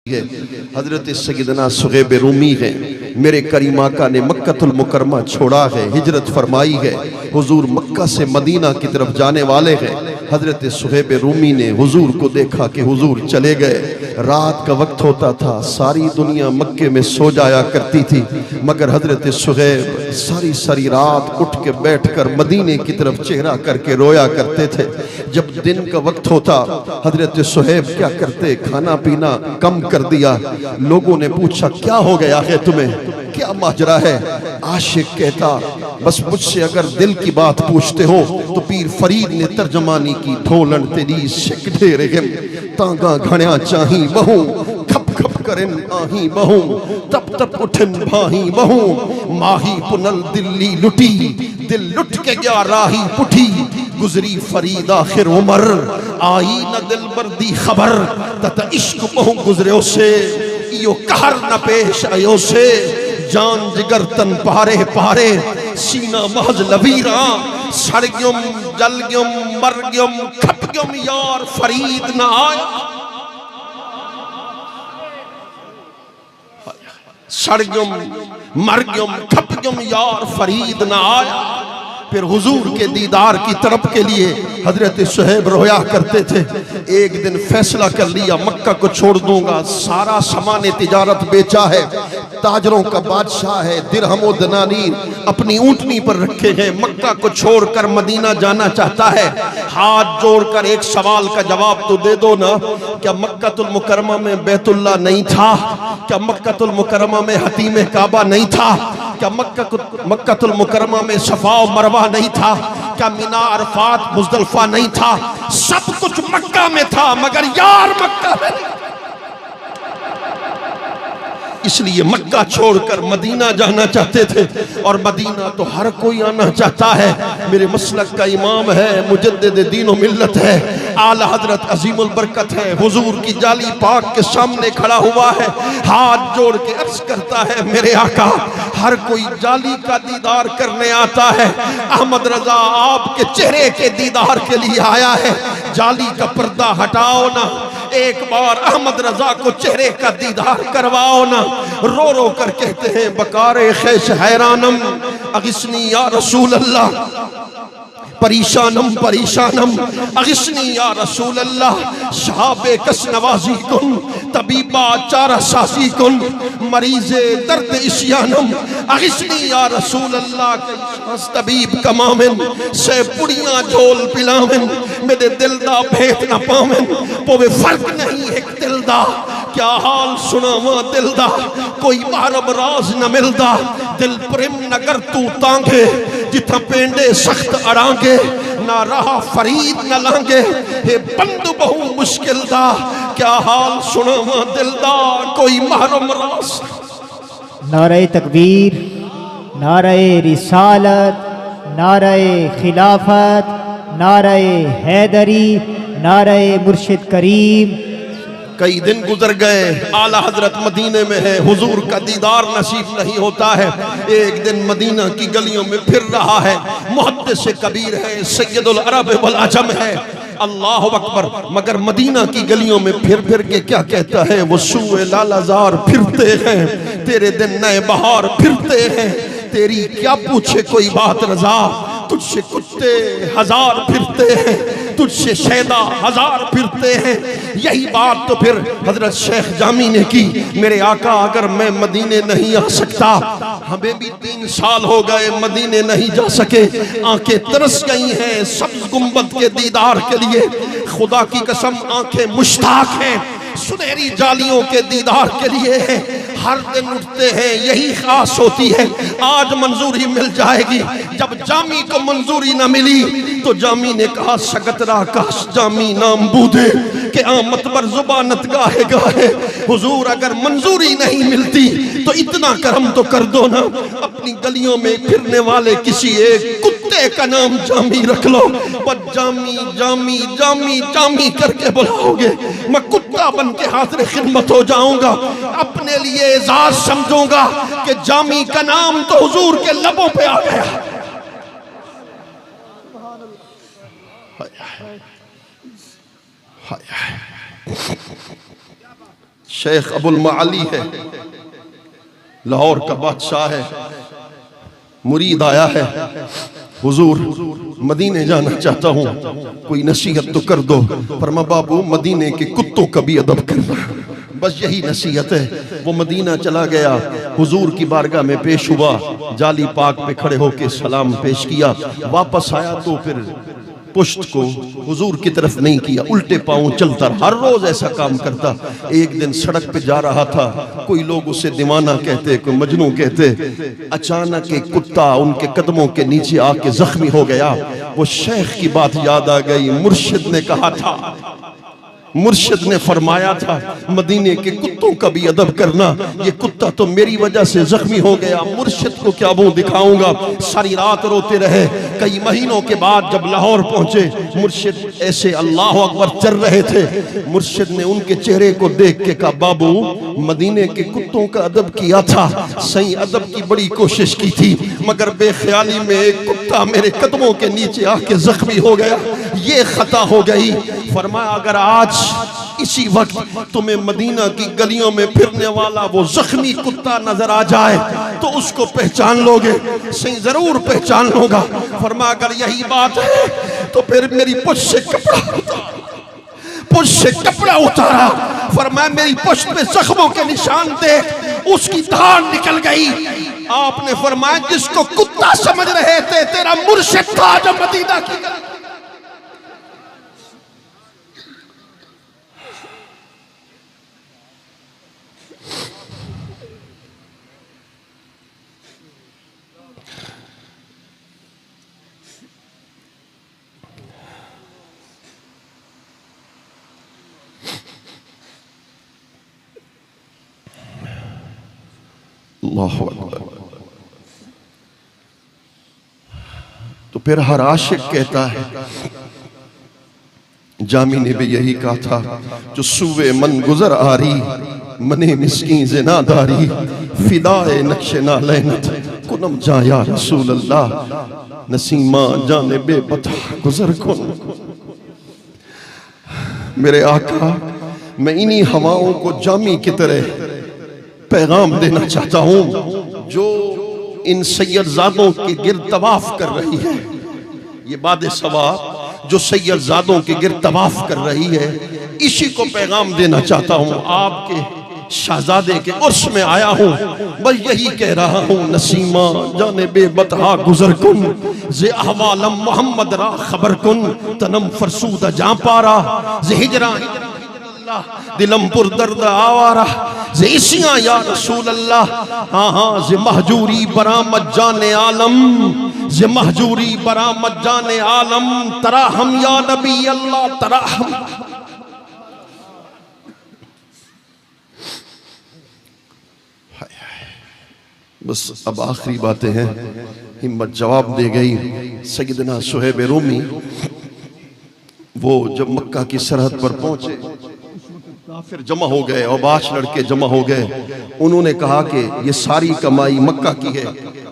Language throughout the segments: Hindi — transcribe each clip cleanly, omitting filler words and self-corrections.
हजरत सैयदना सुहैब रूमी है। मेरे करीम आका ने मक्कतुल मुकरमा छोड़ा है, हिजरत फरमाई है, हुजूर मक्का से मदीना की तरफ जाने वाले हैं। हजरत सुहैब रूमी ने हुजूर को देखा कि हुजूर चले गए। रात का वक्त होता था, सारी दुनिया मक्के में सो जाया करती थी, मगर हजरत सुहैब सारी सारी रात उठ के बैठ कर मदीने की तरफ चेहरा करके रोया करते थे। जब दिन का वक्त होता हजरत सुहैब क्या करते, खाना पीना कम कर दिया। लोगों ने पूछा क्या हो गया है तुम्हें, क्या माजरा है। आशिक कहता बस मुझसे अगर दिल की बात पूछते हो तो पीर फरीद ने तर्जमानी की, ढोलन तेरी शिक ढेरे तांगा घणिया चाही बहू, खप खप करें आही बहू, तब तब उठन भाही बहू, माही पुनल दिल्ली लुटी, दिल लुट के गया राही पुठी, गुजरी फरीद आखिर उमर, आई न दिल बर्दी खबर, तथा इश्क बहु गुजरे से, यो कहर न पेश आयो से, जान जिगर तन पारे पारे, सीना महज लबीरा, सड़ ग्युम जल ग्युम मर ग्युम खप ग्युम यार फरीद न आया। सड़ ग्युम मर ग्युम खप ग्युम यार फरीद न आया। फिर हुजूर के दीदार की तरफ के लिए हजरत सुहैब रोया करते थे। एक दिन फैसला कर लिया मक्का को छोड़ दूंगा, सारा सामान तिजारत बेचा है, ताजरों का बादशाह है, दिरहमो दनानीर अपनी ऊंटनी पर रखे हैं, मक्का को छोड़कर मदीना जाना चाहता है। हाथ जोड़कर एक सवाल का जवाब तो दे दो ना, क्या मक्कातुल मुकरमा में बैतुल्ला नहीं था? क्या मक्कातुल मुकरमा में हतीम काबा नहीं था? क्या मक्कातुल मुकरमा में सफा और मरवा नहीं था? क्या मिना अरफात मुजदलफा नहीं था? सब कुछ मक्का में था, मगर यार मक्का में नहीं। इसलिए मक्का छोड़कर मदीना जाना चाहते थे, और मदीना तो हर कोई आना चाहता है। मेरे मसलक का इमाम है, मुजद्दिद दीन और मिल्लत है, आला हजरत अजीमुल बरकत है, हुजूर की जाली पाक के सामने खड़ा हुआ है, हाथ जोड़ के अर्ज करता है मेरे आका हर कोई जाली का दीदार करने आता है, अहमद रजा आपके चेहरे के दीदार के लिए आया है, जाली का पर्दा हटाओ ना, एक बार अहमद रजा को चेहरे का दीदार करवाओ ना। रो रो कर कहते हैं बकारे खैश हैरानम अगिस्नी या रसूल अल्लाह, परेशानम परेशानम अगिस्नी या रसूल अल्लाह, शहाबे कस नवाजी कुन तबीबा चारा सासी कुन, मरीजे दर्द इश्यानम अगिस्नी या रसूल अल्लाह, तबीब कमामिन से पुड़ियां झोल पिलामिन, मेरे दिल दा भेत न पामिन, पोवे फर्क नहीं एक दिल दा, क्या हाल सुनावा दिल दा, कोई मारब राज न मिलदा, दिल प्रेम नगर तू तांगे, जिथा पेंडे सख्त अड़ांगे, ना रहा फरीद न लांगे, हे बंद बहु मुश्किल दा, क्या हाल सुनावा दिल दा, कोई मारब राज। नारे तकबीर, नारे रिसालत, नारे खिलाफत, नारे हैदरी, नारे मुर्शिद करीम। कई दिन गुजर गए, आला हजरत मदीने में है, हुजूर का दीदार नसीब नहीं होता है। एक दिन मदीना की गलियों में फिर रहा है, मुहद्दिस कबीर है, सैयदुल अरब वल अजम है, अल्लाह अकबर, मगर मदीना की गलियों में फिर फिर के क्या कहता है, वो सूए लालाजार फिरते हैं, तेरे दिन नए बहार फिरते हैं, तेरी क्या पूछे कोई बात रजा, तुझसे कुत्ते हजार फिरते हैं, तुझसे शैदा हजार फिरते हैं। यही बात तो फिर हजरत शेख जामी ने की, मेरे आका अगर मैं मदीने नहीं आ सकता, हमें भी 3 साल हो गए मदीने नहीं जा सके, आंखें तरस गई हैं सब्ज गुंबद के दीदार के लिए, खुदा की कसम आंखें मुश्ताक हैं सुनहरी जालियों के दीदार के लिए, हर दिन उठते हैं यही खास होती है, आज मंजूरी मिल जाएगी। जब जामी को मंजूरी न मिली तो जामी ने कहा सकतरा काश जामी नाम बूदे के आमत पर जुबानत गाहे गाहे, हुजूर अगर मंजूरी नहीं मिलती तो इतना करम तो कर दो ना, अपनी गलियों में फिरने वाले किसी एक कुत्ते का नाम जामी रख लो, पर जामी जामी जामी जामी करके बुलाओगे, मैं कुत्ता बन के हाजिर खिदमत हो जाऊंगा, अपने लिए एजाज समझूंगा कि जामी का नाम तो हुजूर के लबों पे आ गया। शेख अबुल माली है, लाहौर का बादशाह है, मुरीद आया है, हुजूर मदीने जाना चाहता हूँ, कोई नसीहत तो कर दो। फरमा बाबू मदीने के कुत्तों का भी अदब करना, बस यही नसीहत है। वो मदीना चला गया, हुजूर की बारगाह में पेश हुआ, जाली पाक पे खड़े होके सलाम पेश किया, वापस आया तो फिर पुश्त को हुजूर की तरफ नहीं किया, उल्टे पांव चलता, हर रोज ऐसा काम करता। एक दिन सड़क पे जा रहा था, कोई लोग उसे दीवाना कहते, कोई मजनू कहते। अचानक एक कुत्ता उनके कदमों के नीचे आके जख्मी हो गया। वो शेख की बात याद आ गई, मुर्शिद ने कहा था, मुर्शिद ने फरमाया था मदीने के कुत्तों का भी अदब करना। ये कुत्ता तो मेरी वजह से जख्मी हो गया, मुर्शिद को क्या मुंह दिखाऊंगा। सारी रात रोते रहे। कई महीनों के बाद जब लाहौर पहुंचे, मुर्शिद ऐसे अल्लाह अकबर चल रहे थे। मुर्शिद ने उनके चेहरे को देख के कहा, बाबू मदीने के कुत्तों का अदब किया था, सही अदब की बड़ी कोशिश की थी, मगर बेख्याली में एक कुत्ता मेरे कदमों के नीचे आके जख्मी हो गया, ये खता हो गई। फरमाया अगर आज इसी वक्त तुम्हें मदीना की गलियों में फिरने वाला वो जख्मी कुत्ता नजर आ जाए तो उसको पहचान लोगे, सही जरूर पहचान लोगा। फरमाया अगर यही बात है तो फिर मेरी पुष्ट से कपड़ा उतारा, पुष्ट से कपड़ा उतारा। फरमाया मेरी पुष्ट पे जख्मों के निशान देख, उसकी धार निकल गई। आपने फरमाया जिसको कुत्ता समझ रहे थे तेरा मुर्शिद था जो मदीना की अल्लाहु अकबर। तो फिर हर आशिक कहता है, जामी ने भी यही कहा था, जो सुवे मन गुजर आ रही, मने मिस्कीन ज़िनादारी, फिदाए नक्शे नालैनत कुनम जा या रसूल अल्लाह, नसीमा जाने बेपता गुजर कुन। मेरे आका, मैं इन्हीं हवाओं को जामी की तरह पैगाम देना चाहता हूं जो इन सैयदजादों के गिर्द तवाफ कर रही है। ये बादे सवा जो सैयदजादों के गिर्द तवाफ कर रही है, इसी को पैगाम देना चाहता हूं। आपके शहजादे के उर्स में आया हूं, बस यही कह रहा हूं, नसीमा जाने बेबतहा गुजर कुन, जे अहवालम मोहम्मद रा खबर कुन, तनम फरसूदा जा पारा, जे हिजरा दिलम पुर दर्द आवारा, जे इसियां या रसूल अल्लाह, हाँ हाँ जे महजूरी बरामद जाने आलम, जे महजूरी बरामद जाने आलम, तरा हम या नबी अल्लाह तरा हम। बस अब आखिरी बातें हैं, हिम्मत जवाब दे गई। सैयदना सुहैब रूमी वो जब मक्का की सरहद पर पहुंचे, फिर जमा हो गए और 5 लड़के जमा हो गए। उन्होंने कहा कि ये सारी कमाई मक्का की है,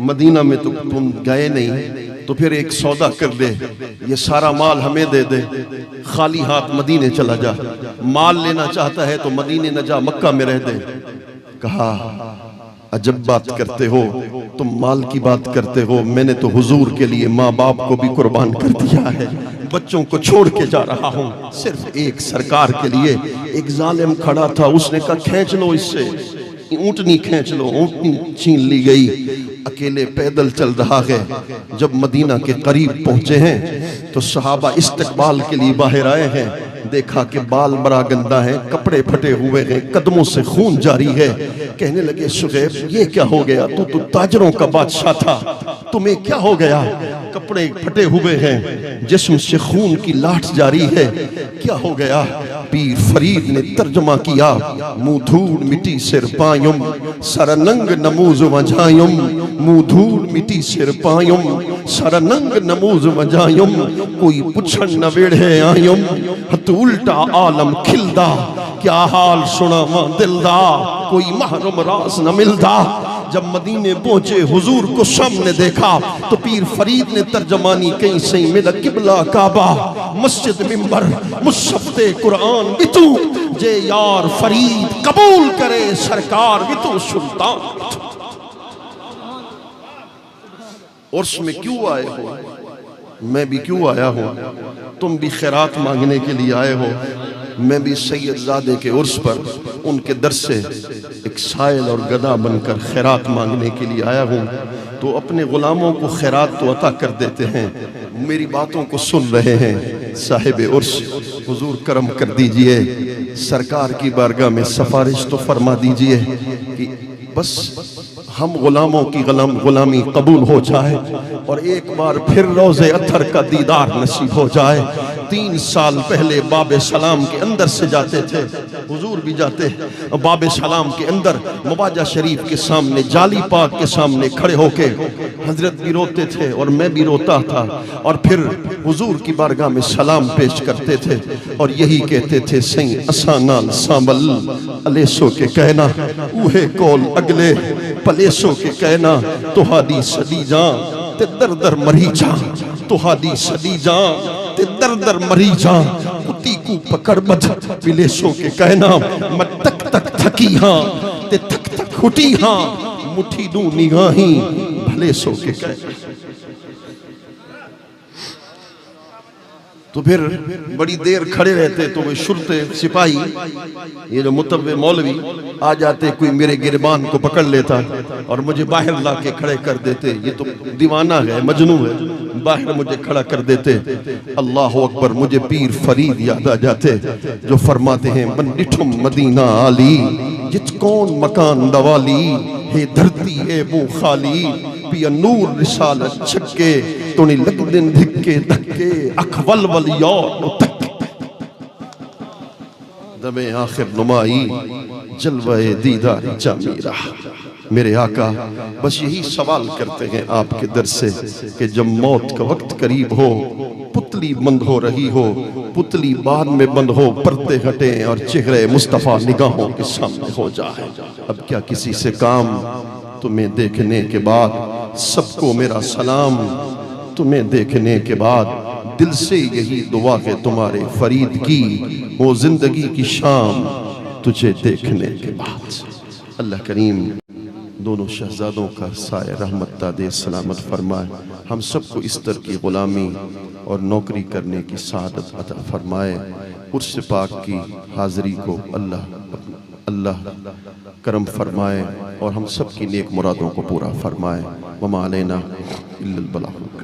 मदीना में तो तुम गए नहीं, तो फिर एक सौदा कर दे, ये सारा माल हमें दे दे, खाली हाथ मदीने चला जा। माल लेना चाहता है तो मदीने न जा, मक्का में रह दे। कहा अजब बात करते हो, तुम माल की बात करते हो, मैंने तो हुजूर के लिए माँ बाप को भी कुर्बान कर दिया है, बच्चों को छोड़ के जा रहा हूँ सिर्फ एक सरकार के लिए। एक जालिम खड़ा था, उसने कहा खींच लो इससे, ऊँटनी खींच लो। ऊँटनी छीन ली गई, अकेले पैदल चल रहा है। जब मदीना के करीब पहुंचे हैं तो सहाबा इस्तकबाल के लिए बाहर आए हैं। देखा कि बाल बड़ा गंदा है, कपड़े फटे हुए हैं, कदमों से खून जारी है। कहने लगे सुहैब ये क्या हो गया, तू तो ताजरों का बादशाह था, तुम्हें क्या हो गया? कपड़े फटे हुए हैं, जिस्म से खून की लाट जारी है, क्या हो गया? पीर फरीद ने तर्जुमा किया, मुंह धूल मिट्टी सिर पायुम, सरनंग नमूज वजायुम, मुंह धूल मिट्टी सिर पायुम, सरनंग नमूज वजायुम, कोई पुछन न वेड़े आयुम, हत उल्टा आलम खिलदा, क्या हाल सुनावा दिलदा, कोई महरम रास न मिलदा। जब मदीने पहुंचे हुजूर को सामने देखा तो पीर फरीद ने तर्जमानी कहीं सही मेरा किबला काबा मस्जिद मिंबर मुसफ्ते कुरान बितू जे यार फरीद कबूल करे सरकार बितू सुल्तान। उर्स में क्यों आए हो, मैं भी क्यों आया हूं, तुम भी खैरात मांगने के लिए आए हो, मैं भी सैयदजादे के उर्स पर उनके दर से एक साइल और गदा बनकर खैरात मांगने के लिए आया हूँ। तो अपने गुलामों को खैरात तो अता कर देते हैं, मेरी बातों को सुन रहे हैं साहिब उर्स, हुजूर करम कर दीजिए, सरकार की बारगाह में सिफारिश तो फरमा दीजिए कि बस हम गुलामों की गुलामी कबूल हो जाए और एक बार फिर रोज़े अत्थर का दीदार नसीब हो जाए। 3 साल पहले बाबे सलाम के अंदर से जाते थे, हुजूर भी जाते, बाबे सलाम के अंदर मुबाजा शरीफ के सामने जाली पाक के सामने खड़े होके हजरत भी रोते थे और मैं भी रोता था और फिर हुजूर की बारगाह में सलाम पेश करते थे और यही कहते थे सही असानाल सामल अलेसो के कहना उहे कोल अगले पलेसो के कहना तुहादी सदी जा ते दर दर मरी जा, तुहादी सदी जा ते दर दर मरी जा, कुत्ती को पकड़ बद बिलेसो के कहना मैं तक तक थकी हाँ ते थक थक हुटी हाँ मुठी दूं निगाही भले सो के कहना। तो फिर बड़ी देर खड़े रहते तो वे शुरते सिपाही ये जो मुतव्वे मौलवी आ जाते, कोई मेरे गिरबान को पकड़ लेता और मुझे बाहर ला के खड़े कर देते, ये तो दीवाना है मजनू है, बाहर मुझे खड़ा कर देते। अल्लाह अकबर, मुझे पीर फरीद याद आ जाते जो फरमाते हैं बंडिठुम मदीना आली जित कौन मकान दवाली हे धरती है वो खाली पिया नूर रिसालत छक्के तोनी लग दिन धिक्के धक्के अखवल वल यार तक दमे आखिर नुमाई जलवाए दीदार जामीरा। मेरे आका बस यही सवाल करते हैं आपके दर से कि जब मौत का वक्त करीब हो, पुतली बंद हो रही हो, पुतली बाद में बंद हो, पर्दे हटे और चेहरे मुस्तफा निगाहों के सामने हो जाए, अब क्या किसी से काम? तुम्हें देखने के बाद सबको मेरा सलाम, तुम्हें देखने के बाद दिल से यही दुआ है तुम्हारे फरीद की वो जिंदगी की शाम तुझे देखने के बाद। अल्लाह करीम दोनों शहजादों का साए रहमत दे सलामत फरमाए, हम सबको इस तरह की गुलामी और नौकरी करने की सादत अता फरमाए। उर्स पाक की हाज़री को अल्लाह करम फरमाए और हम सब की नेक मुरादों को पूरा फरमाए। वमा अलैना इल्लल बलाग।